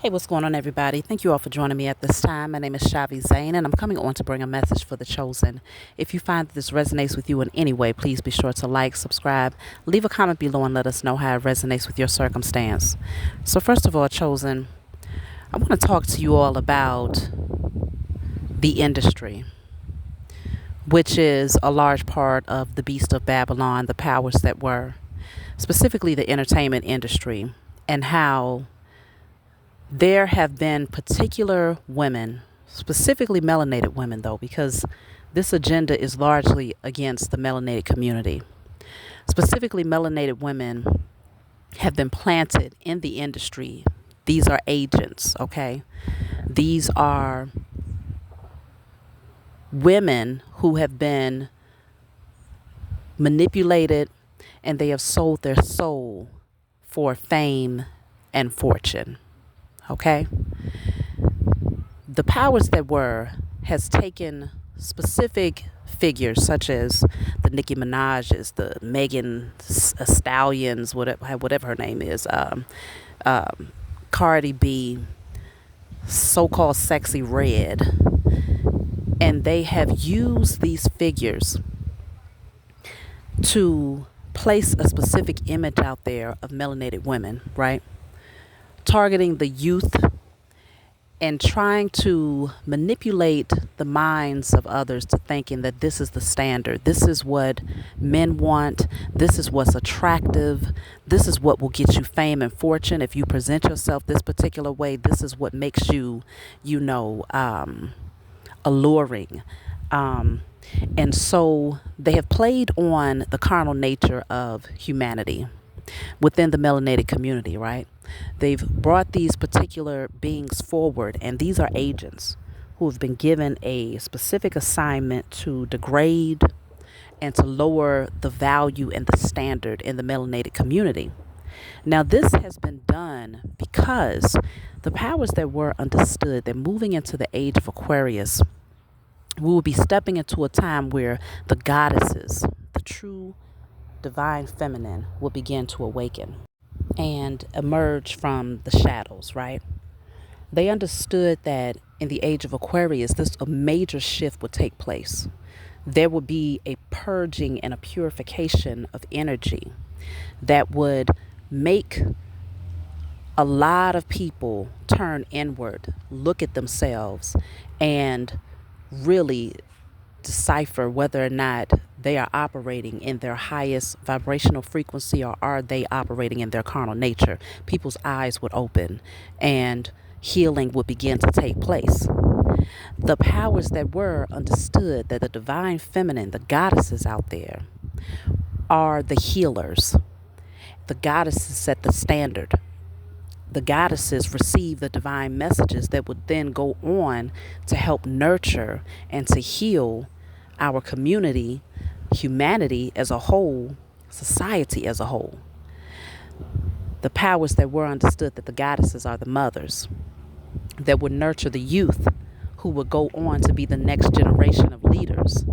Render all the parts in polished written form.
Hey, what's going on, everybody? Thank you all for joining me at this time. My name is Shavi Zane, and I'm coming on to bring a message for the chosen. If you find that this resonates with you in any way, please be sure to like, subscribe, leave a comment below, and let us know how it resonates with your circumstance. So, first of all, chosen, I want to talk to you all about the industry, which is a large part of the beast of Babylon, the powers that were, specifically the entertainment industry, and how there have been particular women, specifically melanated women, though, because this agenda is largely against the melanated community. Specifically, melanated women have been planted in the industry. These are agents, okay? These are women who have been manipulated and they have sold their soul for fame and fortune. Okay? The powers that were has taken specific figures such as the Nicki Minaj's, the Megan Stallions, whatever her name is, Cardi B, so-called Sexy Red, and they have used these figures to place a specific image out there of melanated women, right? Targeting the youth and trying to manipulate the minds of others to thinking that this is the standard. This is what men want. This is what's attractive. This is what will get you fame and fortune. If you present yourself this particular way, this is what makes you, alluring. And so they have played on the carnal nature of humanity within the melanated community, right? They've brought these particular beings forward, and these are agents who have been given a specific assignment to degrade and to lower the value and the standard in the melanated community. Now, this has been done because the powers that were understood, they're moving into the age of Aquarius. We will be stepping into a time where the goddesses, the true divine feminine, will begin to awaken and emerge from the shadows, right? They understood that in the age of Aquarius, a major shift would take place. There would be a purging and a purification of energy that would make a lot of people turn inward, look at themselves, and really decipher whether or not they are operating in their highest vibrational frequency or are they operating in their carnal nature. People's eyes would open and healing would begin to take place. The powers that were understood that the divine feminine, the goddesses out there, are the healers. The goddesses set the standard. The goddesses receive the divine messages that would then go on to help nurture and to heal our community, humanity as a whole, society as a whole. The powers that were understood that the goddesses are the mothers that would nurture the youth who would go on to be the next generation of leaders.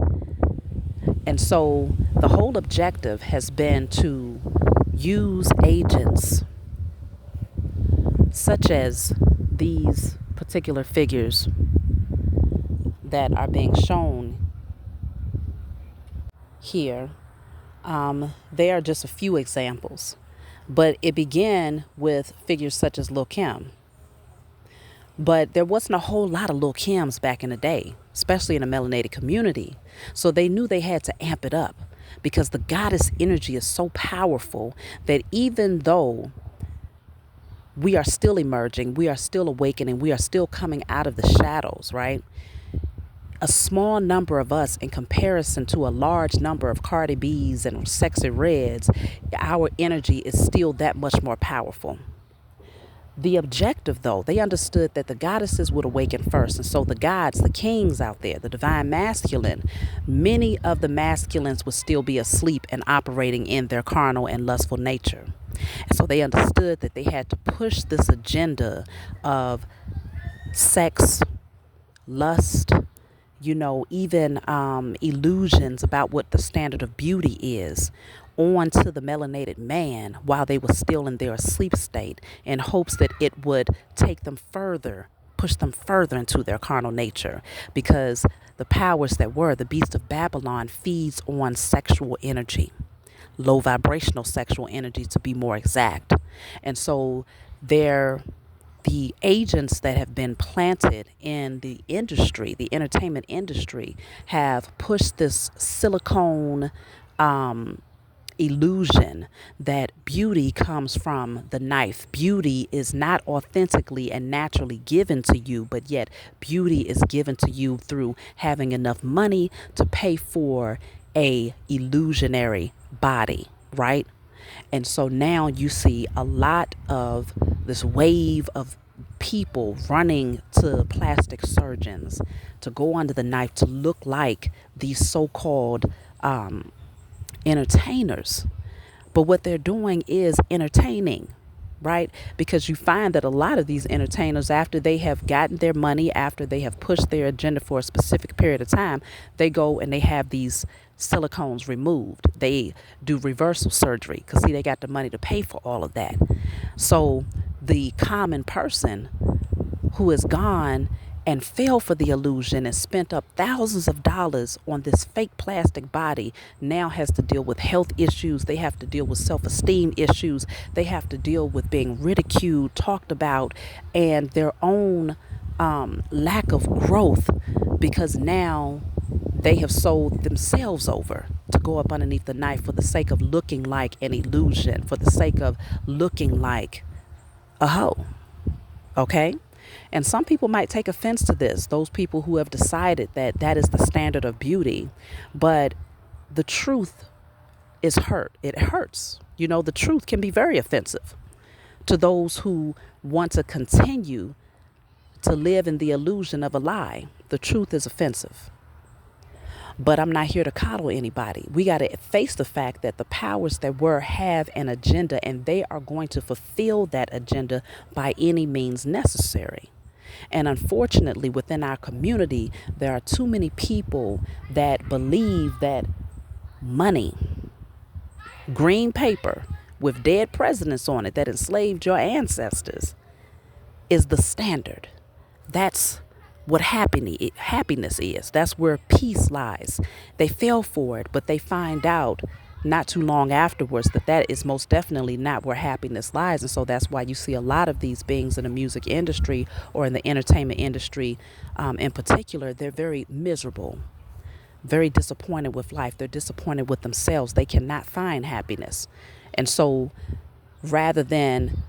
And so the whole objective has been to use agents such as these particular figures that are being shown here. They are just a few examples, but it began with figures such as Lil' Kim. But there wasn't a whole lot of Lil' Kims back in the day, especially in the melanated community. So they knew they had to amp it up because the goddess energy is so powerful that even though we are still emerging, we are still awakening, we are still coming out of the shadows, right? A small number of us in comparison to a large number of Cardi B's and Sexy Reds, our energy is still that much more powerful. The objective, though, they understood that the goddesses would awaken first. And so the gods, the kings out there, the divine masculine, many of the masculines would still be asleep and operating in their carnal and lustful nature. And so they understood that they had to push this agenda of sex, lust, even illusions about what the standard of beauty is on to the melanated man while they were still in their sleep state, in hopes that it would take them further, push them further into their carnal nature, because the powers that were, the beast of Babylon, feeds on sexual energy, low vibrational sexual energy to be more exact. And so they're the agents that have been planted in the industry, the entertainment industry, have pushed this silicone illusion that beauty comes from the knife. Beauty is not authentically and naturally given to you, but yet beauty is given to you through having enough money to pay for a illusionary body, right? And so now you see a lot of this wave of people running to plastic surgeons to go under the knife to look like these so-called entertainers. But what they're doing is entertaining, right? Because you find that a lot of these entertainers, after they have gotten their money, after they have pushed their agenda for a specific period of time, they go and they have these silicones removed. They do reversal surgery because, see, they got the money to pay for all of that. So the common person who has gone and fell for the illusion and spent up thousands of dollars on this fake plastic body now has to deal with health issues. They have to deal with self-esteem issues. They have to deal with being ridiculed, talked about, and their own lack of growth, because now they have sold themselves over to go up underneath the knife for the sake of looking like an illusion, for the sake of looking like a hoe. Okay? And some people might take offense to this, those people who have decided that that is the standard of beauty. But the truth is hurt. It hurts. You know, the truth can be very offensive to those who want to continue to live in the illusion of a lie. The truth is offensive. But I'm not here to coddle anybody. We got to face the fact that the powers that were have an agenda, and they are going to fulfill that agenda by any means necessary. And unfortunately, within our community, there are too many people that believe that money, green paper with dead presidents on it that enslaved your ancestors, is the standard. That's what happiness is. That's where peace lies. They fell for it, but they find out not too long afterwards that that is most definitely not where happiness lies. And so that's why you see a lot of these beings in the music industry or in the entertainment industry in particular, they're very miserable, very disappointed with life. They're disappointed with themselves. They cannot find happiness. And so rather than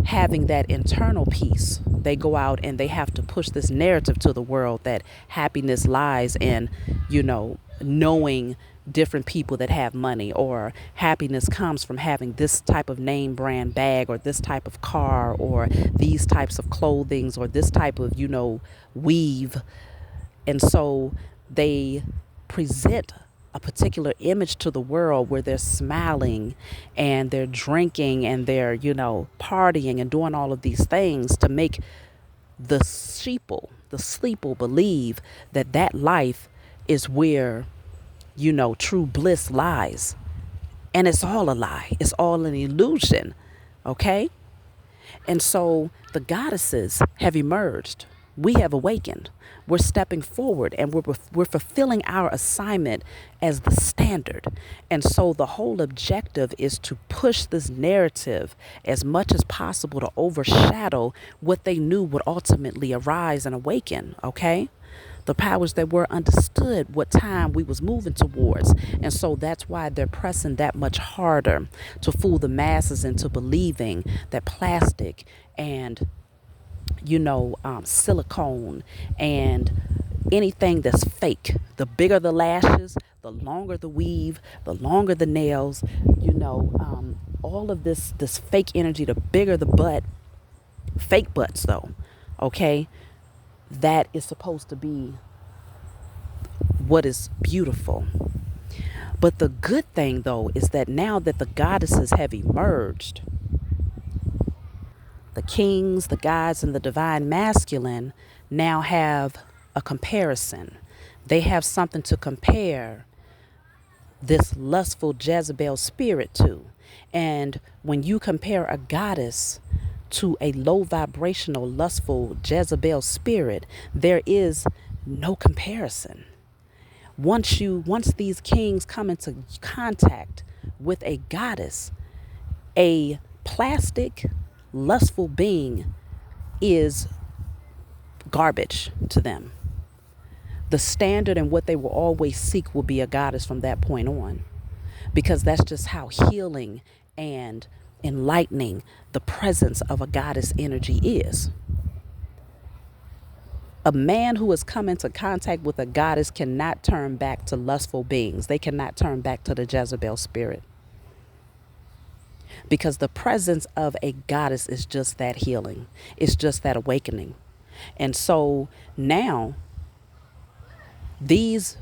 having that internal peace, they go out and they have to push this narrative to the world that happiness lies in, you know, knowing different people that have money, or happiness comes from having this type of name brand bag, or this type of car, or these types of clothings, or this type of, you know, weave. And so they present a particular image to the world where they're smiling and they're drinking and they're, you know, partying and doing all of these things to make the sleeple believe that that life is where, you know, true bliss lies. And it's all a lie. It's all an illusion. Okay? And so the goddesses have emerged. We have awakened. We're stepping forward, and we're fulfilling our assignment as the standard. And so the whole objective is to push this narrative as much as possible to overshadow what they knew would ultimately arise and awaken. Okay? The powers that were understood what time we was moving towards. And so that's why they're pressing that much harder to fool the masses into believing that plastic and, you know, silicone and anything that's fake, the bigger the lashes, the longer the weave, the longer the nails, you know, all of this fake energy, the bigger the butt, fake butts though, okay? That is supposed to be what is beautiful. But the good thing, though, is that now that the goddesses have emerged, the kings, the gods, and the divine masculine now have a comparison. They have something to compare this lustful Jezebel spirit to. And when you compare a goddess to a low vibrational, lustful Jezebel spirit, there is no comparison. Once these kings come into contact with a goddess, a plastic, lustful being is garbage to them. The standard and what they will always seek will be a goddess from that point on, because that's just how healing and enlightening the presence of a goddess energy is. A man who has come into contact with a goddess cannot turn back to lustful beings. They cannot turn back to the Jezebel spirit, because the presence of a goddess is just that healing. It's just that awakening. And so now these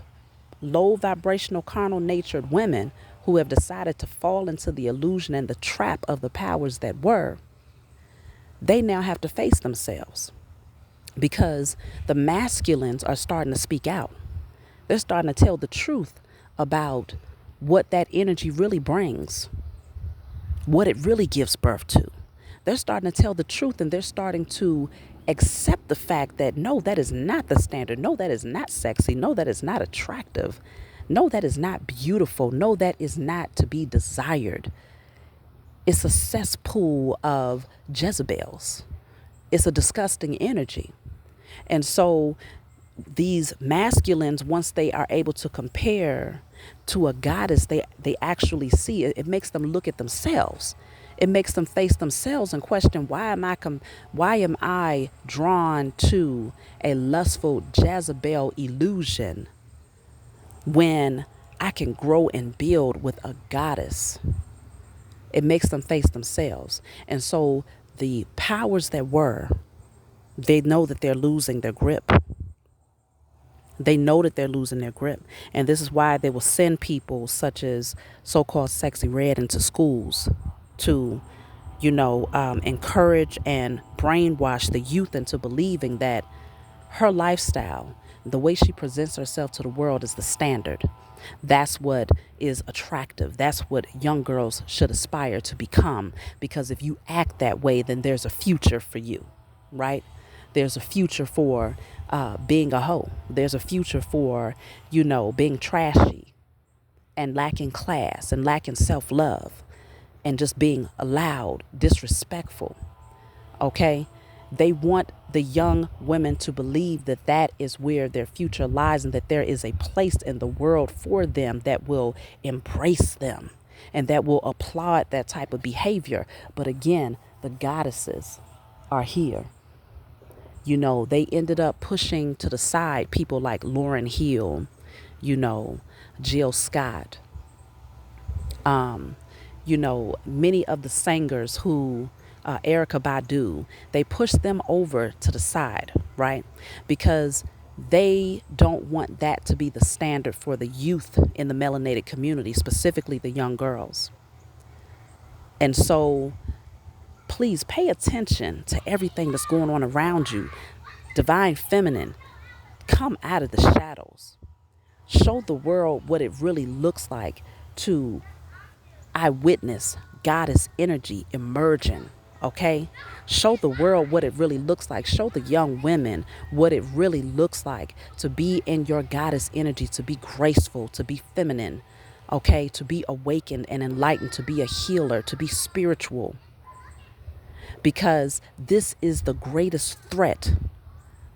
low vibrational, carnal natured women who have decided to fall into the illusion and the trap of the powers that were, they now have to face themselves, because the masculines are starting to speak out. They're starting to tell the truth about what that energy really brings, what it really gives birth to. They're starting to tell the truth, and they're starting to accept the fact that no, that is not the standard. No, that is not sexy. No, that is not attractive. No, that is not beautiful. No, that is not to be desired. It's a cesspool of Jezebels. It's a disgusting energy. And so these masculines, once they are able to compare to a goddess, they actually see it. It makes them look at themselves. It makes them face themselves and question, why am I drawn to a lustful Jezebel illusion when I can grow and build with a goddess? It makes them face themselves. And so the powers that were, they know that they're losing their grip. They know that they're losing their grip. And this is why they will send people such as so-called Sexy Red into schools to, encourage and brainwash the youth into believing that her lifestyle, the way she presents herself to the world, is the standard. That's what is attractive. That's what young girls should aspire to become. Because if you act that way, then there's a future for you, right? There's a future for being a hoe. There's a future for, being trashy and lacking class and lacking self-love and just being loud, disrespectful. Okay? They want the young women to believe that that is where their future lies, and that there is a place in the world for them that will embrace them and that will applaud that type of behavior. But again, the goddesses are here. They ended up pushing to the side people like Lauryn Hill, Jill Scott, many of the singers who, Erykah Badu, they push them over to the side, right? Because they don't want that to be the standard for the youth in the melanated community, specifically the young girls. And so please pay attention to everything that's going on around you. Divine feminine, come out of the shadows. Show the world what it really looks like to eyewitness goddess energy emerging. Okay? Show the world what it really looks like. Show the young women what it really looks like to be in your goddess energy, to be graceful, to be feminine, okay? To be awakened and enlightened, to be a healer, to be spiritual. Because this is the greatest threat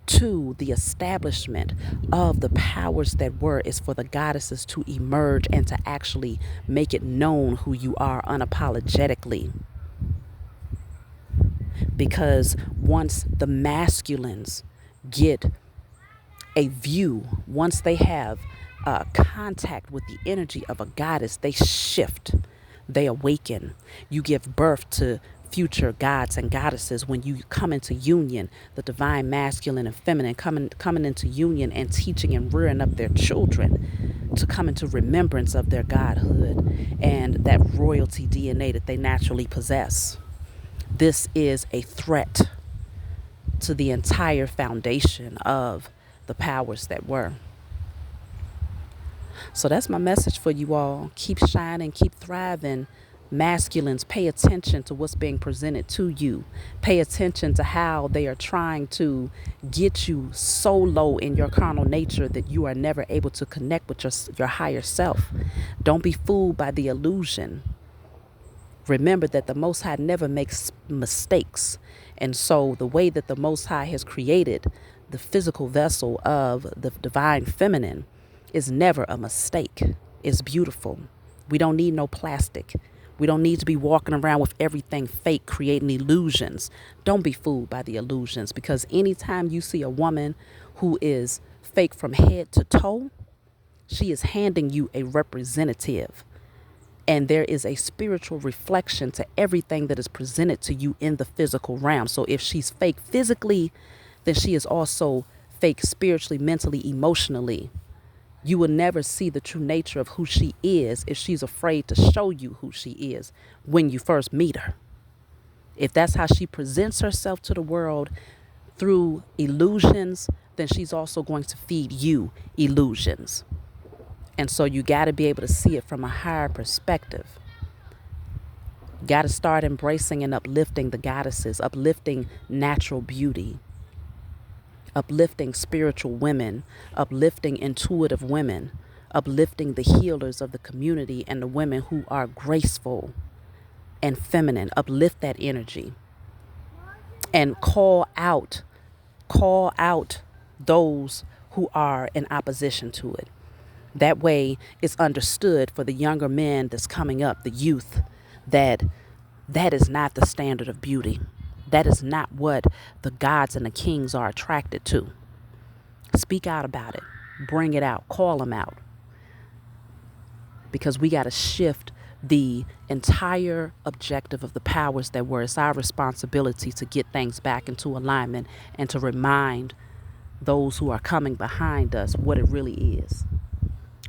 to the establishment of the powers that were, is for the goddesses to emerge and to actually make it known who you are unapologetically. Because once the masculines get a view, once they have contact with the energy of a goddess, they shift, they awaken. You give birth to future gods and goddesses when you come into union, the divine masculine and feminine coming into union and teaching and rearing up their children to come into remembrance of their godhood and that royalty DNA that they naturally possess. This is a threat to the entire foundation of the powers that were. So that's my message for you all. Keep shining, keep thriving. Masculines, pay attention to what's being presented to you. Pay attention to how they are trying to get you so low in your carnal nature that you are never able to connect with your higher self. Don't be fooled by the illusion. Remember that the Most High never makes mistakes. And so the way that the Most High has created the physical vessel of the divine feminine is never a mistake. It's beautiful. We don't need no plastic. We don't need to be walking around with everything fake, creating illusions. Don't be fooled by the illusions, because anytime you see a woman who is fake from head to toe, she is handing you a representative. And there is a spiritual reflection to everything that is presented to you in the physical realm. So if she's fake physically, then she is also fake spiritually, mentally, emotionally. You will never see the true nature of who she is if she's afraid to show you who she is when you first meet her. If that's how she presents herself to the world through illusions, then she's also going to feed you illusions. And so you got to be able to see it from a higher perspective. Got to start embracing and uplifting the goddesses, uplifting natural beauty, uplifting spiritual women, uplifting intuitive women, uplifting the healers of the community and the women who are graceful and feminine. Uplift that energy and call out those who are in opposition to it. That way it's understood for the younger men that's coming up, the youth, that is not the standard of beauty. That is not what the gods and the kings are attracted to. Speak out about it. Bring it out. Call them out. Because we got to shift the entire objective of the powers that were. It's our responsibility to get things back into alignment and to remind those who are coming behind us what it really is.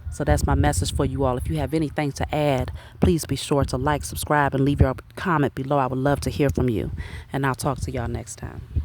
So that's my message for you all. If you have anything to add, please be sure to like, subscribe, and leave your comment below. I would love to hear from you. And I'll talk to y'all next time.